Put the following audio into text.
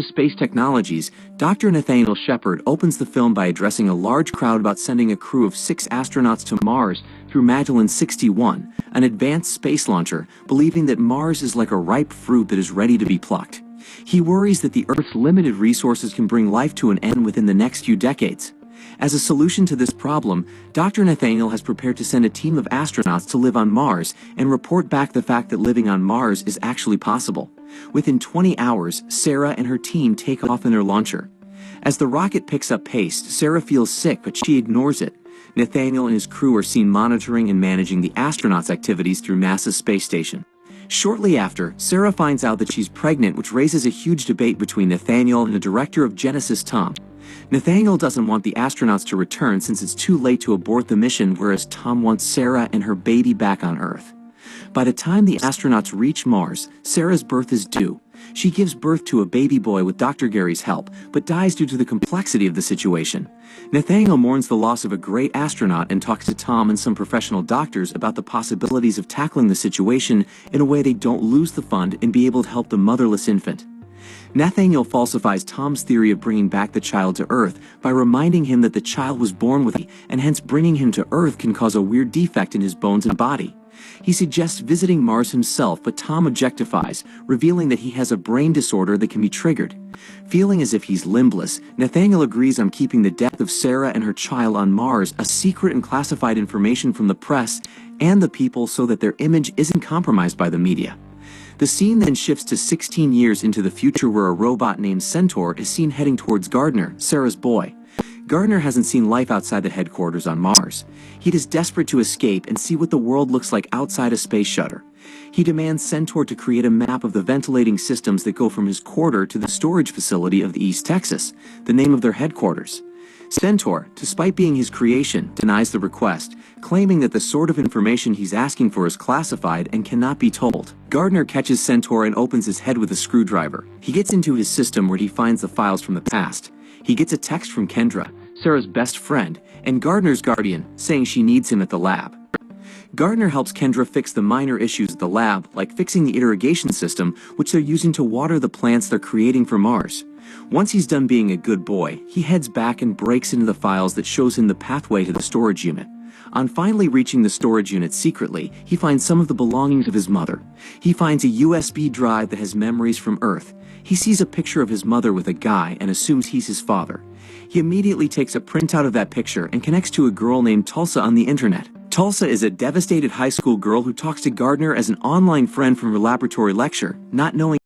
Space Technologies, Dr. Nathaniel Shepard opens the film by addressing a large crowd about sending a crew of 6 astronauts to Mars through Magellan 61, an advanced space launcher, believing that Mars is like a ripe fruit that is ready to be plucked. He worries that the Earth's limited resources can bring life to an end within the next few decades. As a solution to this problem, Dr. Nathaniel has prepared to send a team of astronauts to live on Mars and report back the fact that living on Mars is actually possible. Within 20 hours, Sarah and her team take off in their launcher. As the rocket picks up pace, Sarah feels sick, but she ignores it. Nathaniel and his crew are seen monitoring and managing the astronauts' activities through NASA's space station. Shortly after, Sarah finds out that she's pregnant, which raises a huge debate between Nathaniel and the director of Genesis, Tom. Nathaniel doesn't want the astronauts to return since it's too late to abort the mission, whereas Tom wants Sarah and her baby back on Earth. By the time the astronauts reach Mars, Sarah's birth is due. She gives birth to a baby boy with Dr. Gary's help, but dies due to the complexity of the situation. Nathaniel mourns the loss of a great astronaut and talks to Tom and some professional doctors about the possibilities of tackling the situation in a way they don't lose the fund and be able to help the motherless infant. Nathaniel falsifies Tom's theory of bringing back the child to Earth by reminding him that the child was born with it, and hence bringing him to Earth can cause a weird defect in his bones and body. He suggests visiting Mars himself, but Tom objectifies, revealing that he has a brain disorder that can be triggered. Feeling as if he's limbless, Nathaniel agrees on keeping the death of Sarah and her child on Mars a secret and classified information from the press and the people so that their image isn't compromised by the media. The scene then shifts to 16 years into the future, where a robot named Centaur is seen heading towards Gardner, Sarah's boy. Gardner hasn't seen life outside the headquarters on Mars. He is desperate to escape and see what the world looks like outside a space shuttle. He demands Centaur to create a map of the ventilating systems that go from his quarter to the storage facility of the East Texas, the name of their headquarters. Centaur, despite being his creation, denies the request, claiming that the sort of information he's asking for is classified and cannot be told. Gardner catches Centaur and opens his head with a screwdriver. He gets into his system where he finds the files from the past. He gets a text from Kendra, Sarah's best friend, and Gardner's guardian, saying she needs him at the lab. Gardner helps Kendra fix the minor issues at the lab, like fixing the irrigation system, which they're using to water the plants they're creating for Mars. Once he's done being a good boy, he heads back and breaks into the files that shows him the pathway to the storage unit. On finally reaching the storage unit secretly, he finds some of the belongings of his mother. He finds a USB drive that has memories from Earth. He sees a picture of his mother with a guy and assumes he's his father. He immediately takes a printout of that picture and connects to a girl named Tulsa on the internet. Tulsa is a devastated high school girl who talks to Gardner as an online friend from her laboratory lecture, not knowing